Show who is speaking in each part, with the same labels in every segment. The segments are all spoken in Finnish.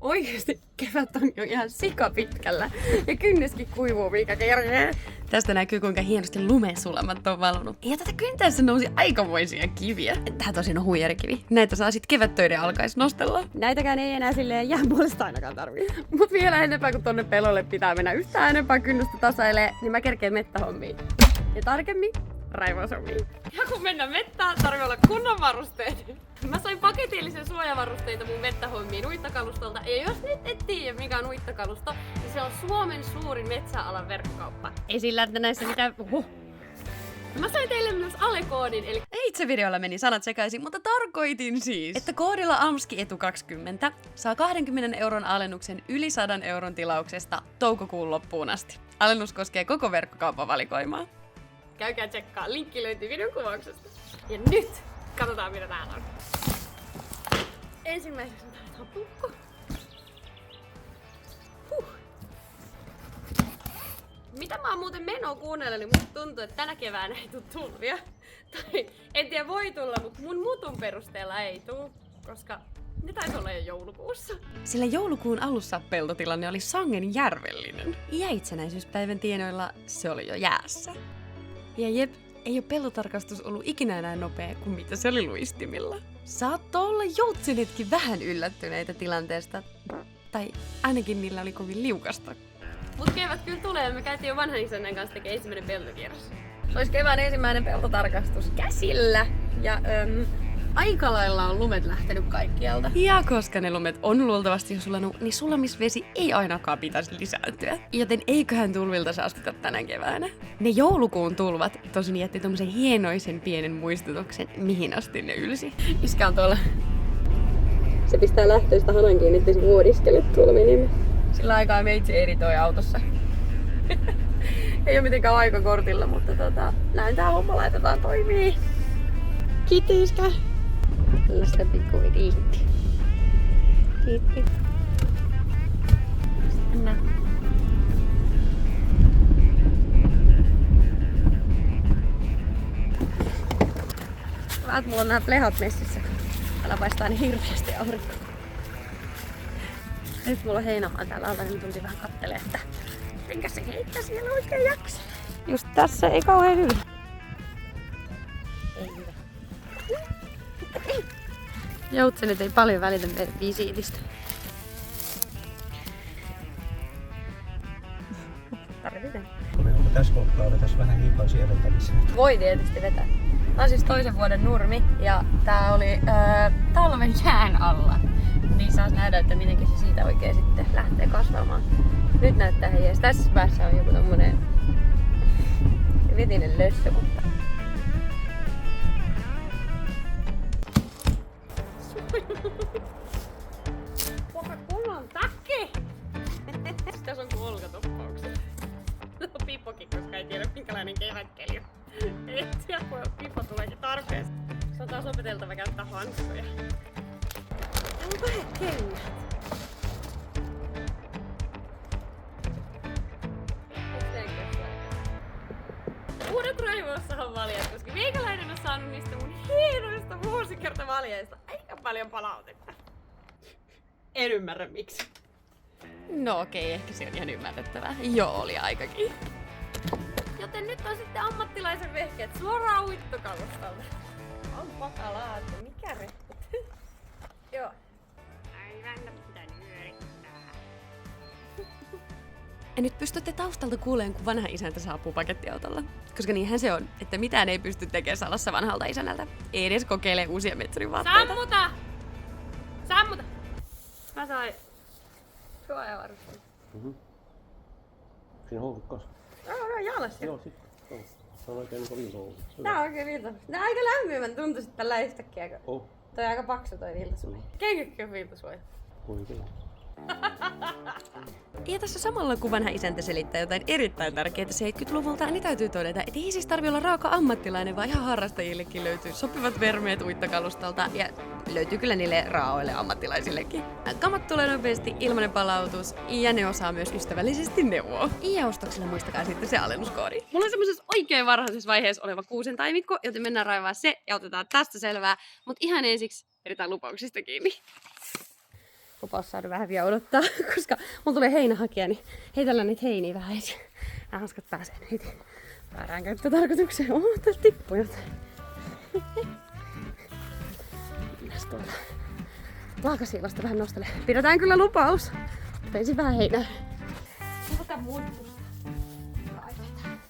Speaker 1: Oikeesti kevät on jo ihan sikapitkällä ja kynneskin kuivuu mikä kerkee. Tästä näkyy kuinka hienosti lumesulamat on valunut. Ja tätä kyntäessä nousi aikamoisia kiviä. Tää tosin on huijarikivi. Näitä saa sit kevättöiden alkais nostella. Näitäkään ei enää silleen jään puolesta ainakaan tarvii. Mut vielä enempää kun tonne pelolle pitää mennä yhtään enempää kynnystä tasailee, niin mä kerkeen mettähommiin. Ja tarkemmin raivaushommiin. Ja kun mennään mettään, tarvii olla kunnon varusteet. Mä sain paketillisen suojavarusteita mun mettähommiin uittakalustolta. Ja jos nyt et tiedä mikä on uittakalusto, niin se on Suomen suurin metsäalan verkkokauppa. Ei sillä, että näissä mitään... Mä sain teille myös alekoodin, eli itse videolla meni sanat sekaisin, mutta tarkoitin siis, että koodilla AMSKI-ETU20 saa 20 euron alennuksen yli 100 euron tilauksesta toukokuun loppuun asti. Alennus koskee koko verkkokaupan valikoimaa. Käykää tsekkaa, linkki löytyy videon kuvauksesta. Ja nyt katsotaan mitä täällä on. Ensimmäiseksi täällä on pukko. Mitä mä oon muuten menoa kuunnella, niin musta tuntuu, että tänä keväänä ei tuu tulvia. Tai en tiedä voi tulla, mutta mun mutun perusteella ei tuu, koska ne taisi olla jo joulukuussa. Sillä joulukuun alussa peltotilanne oli sangen järvellinen. Ja itsenäisyyspäivän tienoilla se oli jo jäässä. Ja jep, ei ole peltotarkastus ollut ikinä enää nopea kuin mitä se oli luistimilla. Saattoi olla joutsenetkin vähän yllättyneitä tilanteesta. Tai ainakin niillä oli kovin liukasta. Mut kevät kyllä tulee, me käytiin jo vanhan isännän kanssa tekemään ensimmäinen peltokierros. Se olisi kevään ensimmäinen peltotarkastus käsillä ja aika lailla on lumet lähtenyt kaikkialta. Ja koska ne lumet on luultavasti jo sulanut, niin sulamisvesi ei ainakaan pitäisi lisääntyä. Joten eiköhän tulvilta saastuta tänä keväänä. Ne joulukuun tulvat tosin jätti tommosen hienoisen pienen muistutuksen, mihin asti ne ylsi. Iskä on tuolla. Se pistää lähtöistä hanan kiinni, ettei se vuodiskele tuolla menemme. Sillä aikaa meitsi editoi autossa. Ei oo mitenkään aikakortilla, mutta näin tää homma laitetaan toimii. Kiitti iskä. Tällaista pikku kiitti. Kiitti. Anna. Vähän mulla on nää plehat messissä. Täällä paistaa niin hirveästi aurinko. Nyt mulla on heinämaa täällä alla, niin tultiin vähän kattelemaan, että minkä se keittä siellä oikein jaksaa. Just tässä ei kauhean hyvin. Ei hyvä. Joutsenet ei paljon välitä meidän visiitistä. Tarvitaan.
Speaker 2: Onko tässä kohtaa vetäisi vähän hiukan sieventämistä?
Speaker 1: Voi tietysti vetää. Tää on siis toisen vuoden nurmi ja tää oli talven jään alla. Niin saas nähdä, että miten se siitä oikein sitten lähtee kasvamaan. Nyt näyttää jees. Tässä päässä on joku tommonen vetinen lössö, mutta... Coca-Colan takki! Tässä on kuin olkatoppauksia. No Pippokin, koska ei tiedä minkälainen kevätkeli on. Ei tiedä, kun Pippo tuleekin tarpeesta. Se on taas opeteltava käyttää hanskoja. Onko he kengät? Uudet raivoissahan valjat, koska meikäläinen on saanut niistä mun hienoista vuosikertavaljeista aika paljon palautetta. En ymmärrä miksi. No okei, ehkä se on ihan ymmärrettävää. Joo, oli aikakin. Joten nyt on sitten ammattilaisen vehkeet suoraan uittokalustolta. On pakalaatu, mikä rehkut? Joo. Aivan pitää nyörittää. Ja nyt pystytte taustalta kuuleen, kun vanha isäntä saapuu pakettiautolla. Koska niinhän se on, että mitään ei pysty tekemään salassa vanhalta isännältä. Ei edes kokeile uusia metsurin vaatteita. Sammuta! Sammuta! Mä sain suojavarusteita.
Speaker 2: Siinä housut kanssa.
Speaker 1: Joo, jalassa.
Speaker 2: Joo, sit. Joo. Se on oikein niinku viiltohousu.
Speaker 1: Tää on oikein viiltohousu. Nää aika lämpimän tuntuisit tällä yhtäkkiä.
Speaker 2: Oh.
Speaker 1: Toi on aika paksu toi viiltosuoja. Kenkäkin on viiltosuoja.
Speaker 2: Kuitenkin.
Speaker 1: Ja tässä samalla kun vanha isäntä selittää jotain erittäin tärkeää 70-luvulta, niin täytyy todeta, että ei siis tarvi olla raaka ammattilainen, vaan ihan harrastajillekin löytyy sopivat vermeet uittakalustolta ja löytyy kyllä niille raaoille ammattilaisillekin. Kamat tulee nopeasti, ilmainen palautus ja ne osaa myös ystävällisesti neuvoa. Ja ostoksilla muistakaa sitten se alennuskoodi. Mulla on semmosessa oikein varhaisessa vaiheessa oleva kuusen taimikko, joten mennään raivaa se ja otetaan tästä selvää. Mut ihan ensiksi pidetään lupauksista kiinni. lupaus saada vähän vielä odottaa, koska mulla tulee heinähakija, niin heitellään niitä heiniä vähän ensin. Nämä hanskat pääsee heti väärään käyttötarkoitukseen. Täältä tippuu jotain. Mitäs tuolla? Laakasiivasta vähän nostele. Pidetään kyllä lupaus. Mutta ensin vähän heinää. Ota mun pusta. Kaivetaan.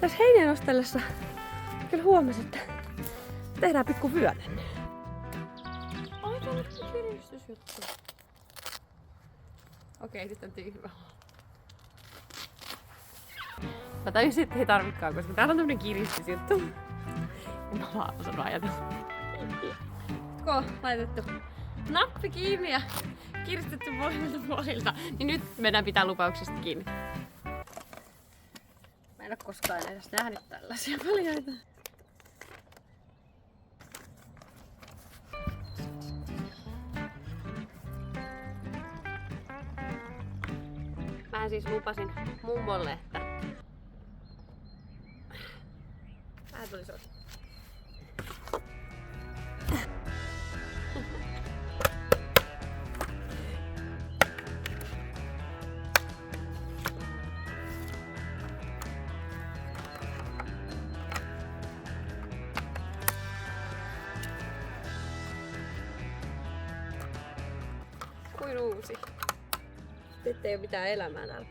Speaker 1: Tässä heinien nostellessa kyllä huomasin, että tehdään pikku vyötänne. Ai, täällä on kiristysjuttu. Okei, nyt on tyhmä. Mä tajusin, että ei tarvikaan, koska täällä on tämmönen kiristysjuttu. Ja mä vaan osannut ajatella. Laitettu nappi kiinni ja kiristetty molemmilta puolilta. Niin nyt meidän pitää lupauksesta kiinni. Mä en oo koskaan edes nähnyt tällaisia paljaita. Mä siis lupasin mummolle, että vähän tuli sosi. Kuin uusi. Nyt ei oo mitään elämää täällä.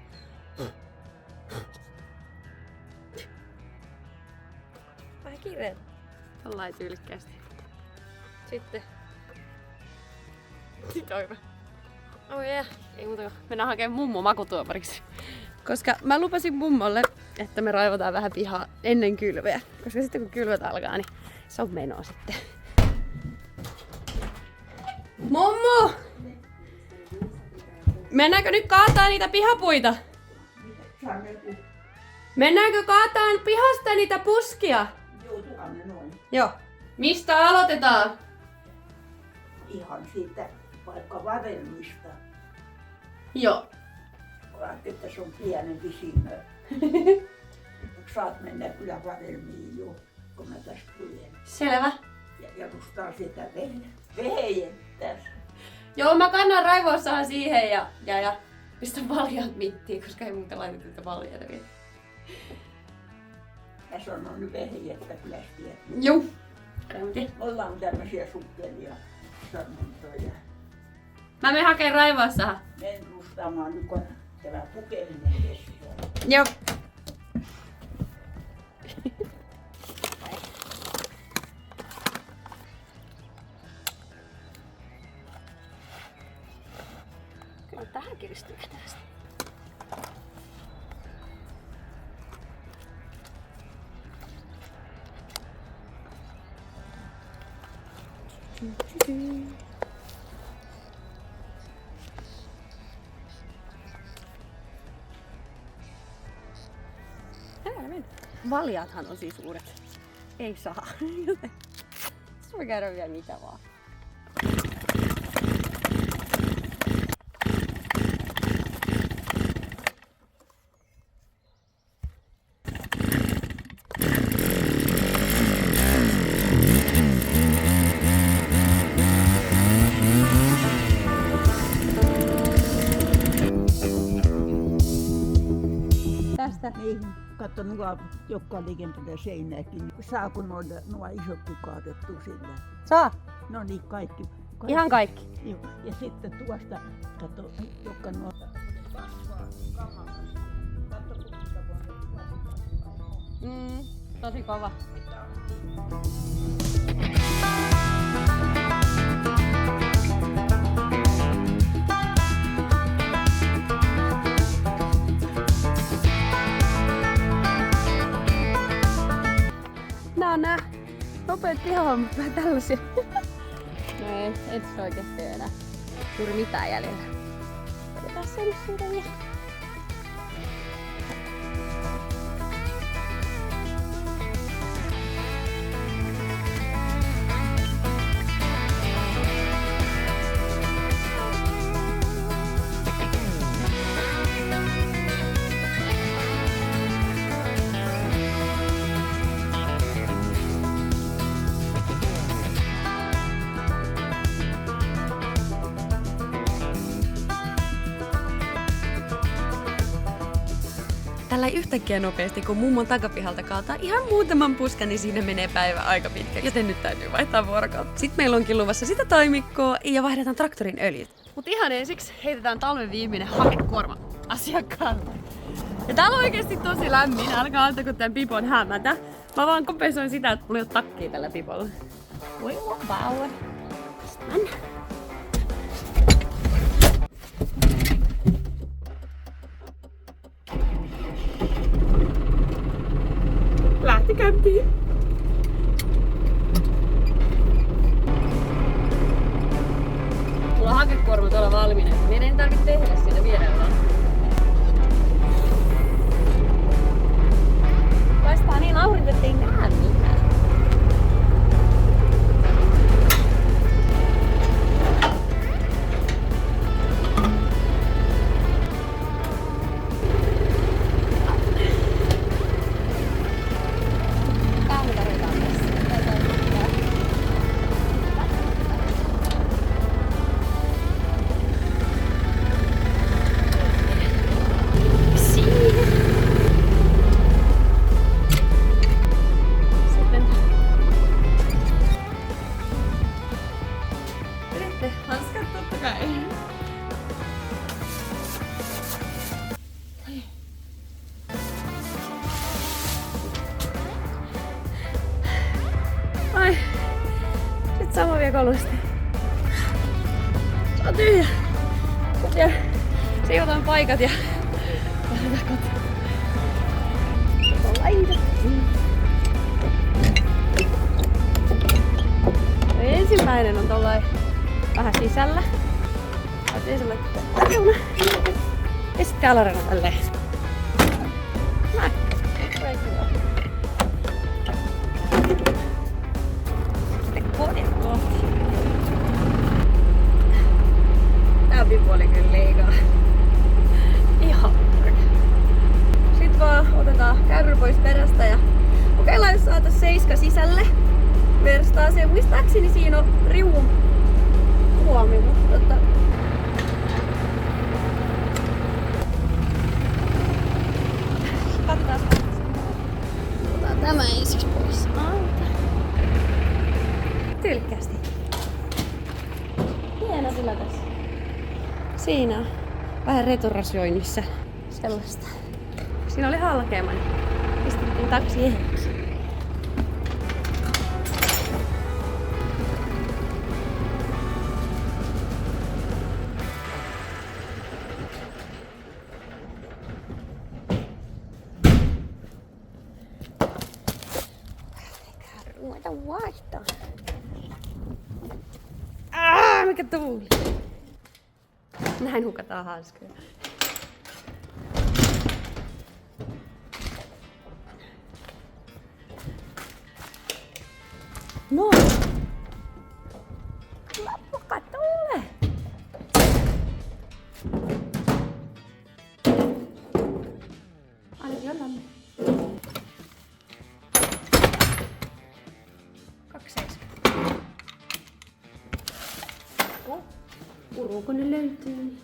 Speaker 1: Vähän kireet. Tollain tyylikkäästi. Sitten. Toiva. Oh yeah. Ei muuta kuin mennään hakemaan mummo makutuopariksi. Koska mä lupasin mummolle, että me raivataan vähän pihaa ennen kylveä. Koska sitten kun kylvät alkaa, niin se on menoa sitten. Mummo! Mennäänkö nyt kaataa niitä pihapuita? Mennäänkö kaataan pihasta niitä puskia? Joo. Mistä aloitetaan?
Speaker 3: Ihan siitä vaikka vadelmista.
Speaker 1: Joo.
Speaker 3: Ajattelin, että se on pienempi sinne. Saat mennä kyllä vadelmiin jo, kun mä tästä tulen.
Speaker 1: Selvä.
Speaker 3: Ja rustaa sitä vehettä.
Speaker 1: Joo, mä kannan raivoissaan siihen ja pistän valjaat mittiin, koska ei muuta laiteta niitä valjaita vielä.
Speaker 3: Ja sanon nyt vehettä kyllä tiedät.
Speaker 1: Joo.
Speaker 3: Ollaan tämmöisiä sukkelia sanontoja.
Speaker 1: Mä menen hakeen raivoissaan.
Speaker 3: Menen rustaamaan nyt, kun tämä pukeminen kestää.
Speaker 1: Joo. Kyllä tähän kiristyy tästä. Valjaathan on siis suuret. Ei saa. Se voi käydä vielä mitä vaan. Tästä.
Speaker 3: Niin, katso nuo, jotka liikenteellä seinääkin. Saako nuo isotkin kaadettu sillä?
Speaker 1: Saa.
Speaker 3: No niin, kaikki.
Speaker 1: Ihan kaikki.
Speaker 3: Joo. Ja sitten tuosta, katso, jotka nuo kasvaa kamassa. Katso,
Speaker 1: Tosi kova. Nää nopeat pihahommat vähän tällaisia. No ei se oikeesti ole enää juuri mitään jäljellä. Otetaan se nyt siitä vielä. tällä yhtäkkiä nopeasti, kun mummon takapihalta kaataa ihan muutaman puskan, niin siinä menee päivä aika pitkä. Joten nyt täytyy vaihtaa vuorokautta. Sitten meillä onkin luvassa sitä taimikkoa ja vaihdetaan traktorin öljyt. Mut ihan ensiksi heitetään talven viimeinen hakekuorma asiakkaalle. Ja täällä on oikeesti tosi lämmin. Alkaa antako tän pipon hämätä. Mä vaan kompensoin sitä, että mulla ei ole takkia tällä pipolla. Voi vauva. Tästä. Lähti käyntiin. Mulla on hakekuorma tuolla valmiina. Meidän ei tarvitse tehdä sitä vierellä. Paistaa niin aurinko, ettei näe mitään. Ai, sit sama vie kolmesti. Se on tyhjä. Ja siivotaan paikat ja lähdetään kotiin. Ensimmäinen on tollain vähän sisällä. Täytyy laittaa reuna. Ja sitten alareuna tälleen. Näin. Tää pipo oli kyllä liikaa. Ihan. Sitten vaan otetaan kärry pois perästä ja kokeillaan, jos saatais 7 sisälle. Verstaa se. Muistaakseni siinä on riuun huomi, mutta katsotaan. Otetaan tämä ensiksi pois alta. Tyylikkäästi. Hieno sillä tässä. Siinä on vähän returasioinnissa sellaista. Siinä oli halkeama, niin pistettiin taksi ehdoksi. Ruveta vaihtaa. Mikä tuuli? Näin hukataan hanskoja. No! Lappuka tule! Ainakin on lämmin. 2,70. Urukone löytyy.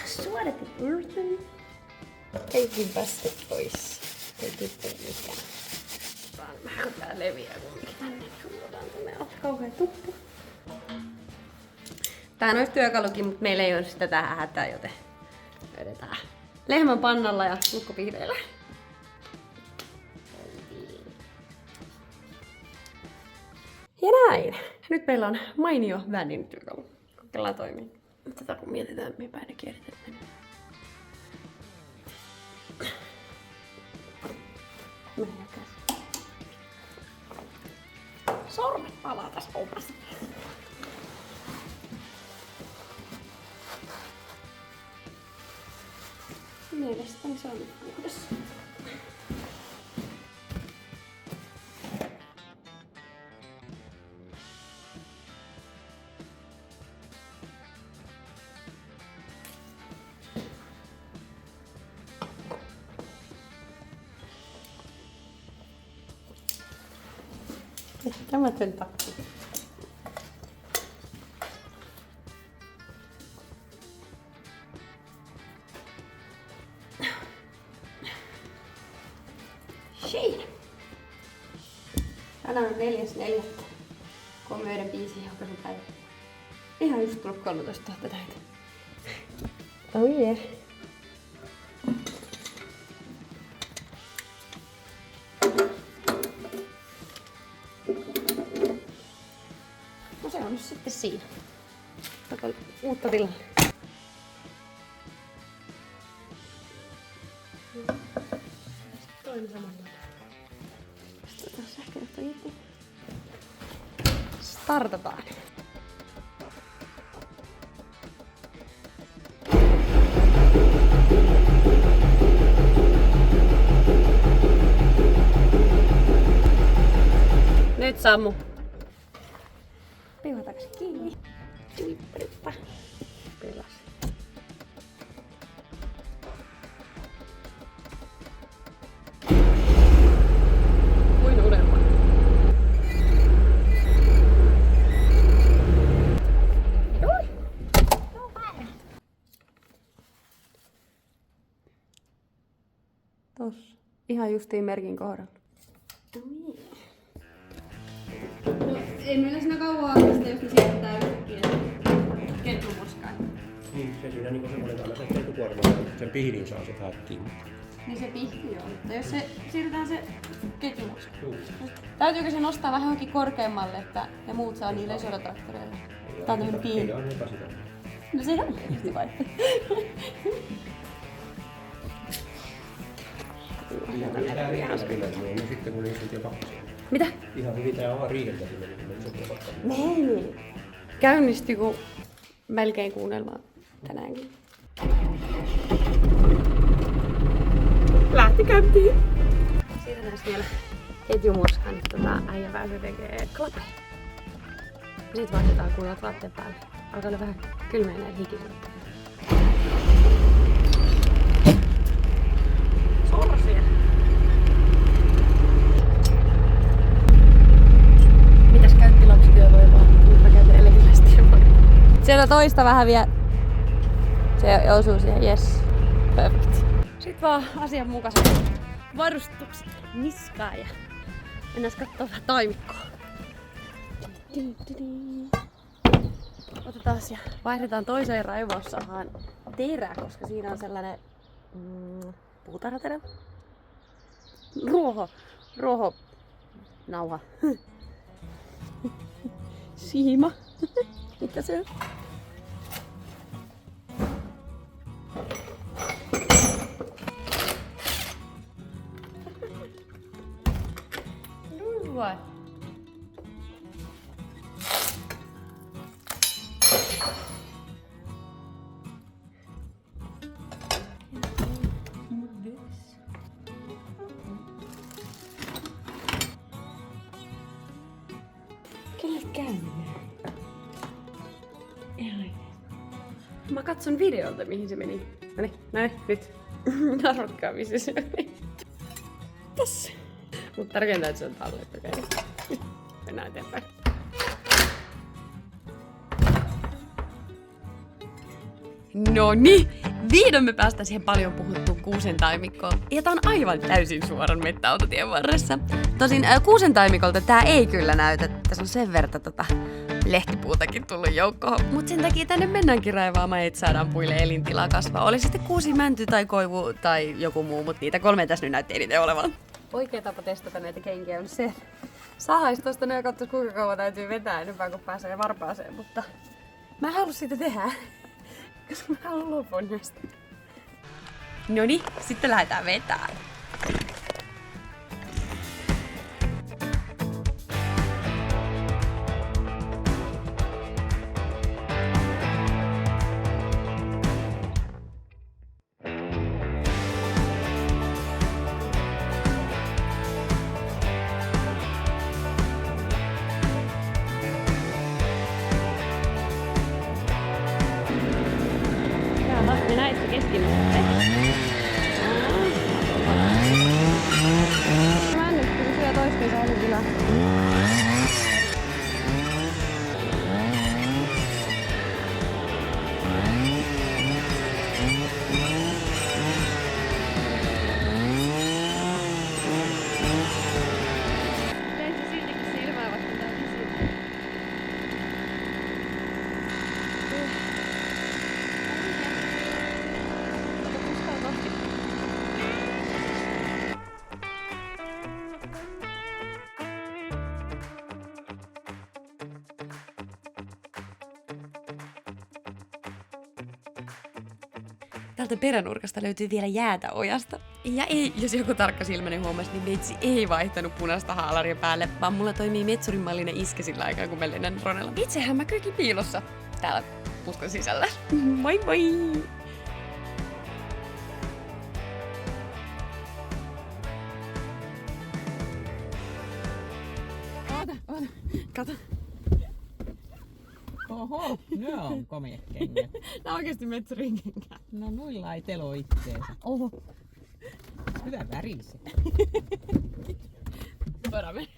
Speaker 1: Suodatin yrtön. Heitin vastet pois. Ei tyttö mikään. Vaan vähän tää leviää kumminkin tänne. Suodaan tänne alle. Kauhea tuppu. Tää olisi työkalukin, mutta meillä ei ole sitä tähän hätään, joten vedetään lehmän pannalla ja nukkopihdeillä. Ja näin. Nyt meillä on mainio vänin työkalu. Kokeillaan toimii. Tätä kun mietitään, mihin päin ne kiertet menee. Sormet palaa tässä omasta. Mielestäni se on puhdas. Kämätön takki. Siinä. Tänään on 4.4. Komioiden biisin julkaisupäivä. Ihan just tullut 13 000 täyteen. Oh yeah. No se on nyt sitten siinä. Kato uutta tilalle. Toinen samanlainen. Sitten otetaan sähköjohto irti. Startataan. Nyt sammu. Piuhataanko kiinni? Tuipparippa. Pelas. Kuin unelma. Tossa. Ihan justiin merkin kohdalla. No, ei meillä siinä kauan aikasta, jos me siirretään yhtäkkiä ketjumoskaan.
Speaker 2: Niin, se siinä niinku semmonen aina se ketjukuorma, sen pihdin saa se kiinni.
Speaker 1: Niin se pihti on, mutta jos se siirretään se ketjumoskaan. Täytyykö se nostaa vähän johonkin korkeammalle, että ne muut saa niille isoilla traktoreilla? Tää on tämmönen pieni.
Speaker 2: Se on epäsitä.
Speaker 1: No se on tietysti vai.
Speaker 2: No sitten kun ei silti pakkasia.
Speaker 1: Mitä?
Speaker 2: Ihan hyvin tää on riideltä sinne, niin meni silti pakkasia.
Speaker 1: Meni. Käynnisti kun melkein kuunnelmaan tänäänkin. Lähti käyntiin. Siirretään vielä ketjumoskaan, niin äijä pääsee tekee klapeja. Sitten vaihdetaan kuunnelmat vaatteet päälle. Alkaa olla vähän kylmeä näin hikisellä. Sorsia. Mitäs käytti lapsityövoimaa? Nyt mä käytän eläkeläistyövoimaa. Siellä toista vähän vielä. Se osuu siihen, yes. Perfect. Sitten vaan asianmukaiset varustukset niskaan ja mennään kattoo vähän taimikkoa. Otetaan ja vaihdetaan toiseen raivaussahaan terä, koska siinä on sellainen puutarhaterä. Ruoho nauha. Siima. Mikä se on? Vai? Kyllä käy. Mä katson videolta mihin se meni. Noniin, nyt. Narokkaa missä se meni. Tässä. Mutta tärkeintä, että se on tallet, okei. Mennään eteenpäin. Noniin, vihdoin me päästään siihen paljon puhuttuun kuusentaimikkoon. Ja tää on aivan täysin suoran mettäautotien varressa. Tosin kuusentaimikolta tää ei kyllä näytä. Tässä on sen verran lehtipuutakin tullut joukkoon. Mut sen takia tänne mennäänkin raivaamaan, että saadaan puille elintilaa kasvaa. Oli sitten kuusi, mänty tai koivu tai joku muu, mutta niitä kolme tässä nyt näytti eniten olevan. Oikea tapa testata näitä kenkiä on se, sahais tosta noin ja katsois kuinka kauan täytyy vetää enempää kun pääsee varpaaseen, mutta mä en halua sitä tehdä, koska mä haluan luopua näistä. Noniin, sitten lähdetään vetää. Ja näitkö keskimässä? Mä en nyt kyllä syö toistensa oli kyllä. Tein se siltikin silmää vaikka tää vesi. Täältä peränurkasta löytyy vielä jäätä ojasta. Ja ei, jos joku tarkka silmäni huomasi, niin Metsi ei vaihtanut punaista haalaria päälle, vaan mulla toimii metsurin mallinen iskä sillä aikaa, kun mä lennän Ronella. Itsehän mä kyykin piilossa täällä puskan sisällä. Moi moi! Oota. Kato.
Speaker 3: Oho, ne on komeat kengät.
Speaker 1: Nää on oikeesti metsurin kengät.
Speaker 3: No noilla ei telo itteensä.
Speaker 1: Oho.
Speaker 3: Hyvä väriset.
Speaker 1: Voidaan mennä.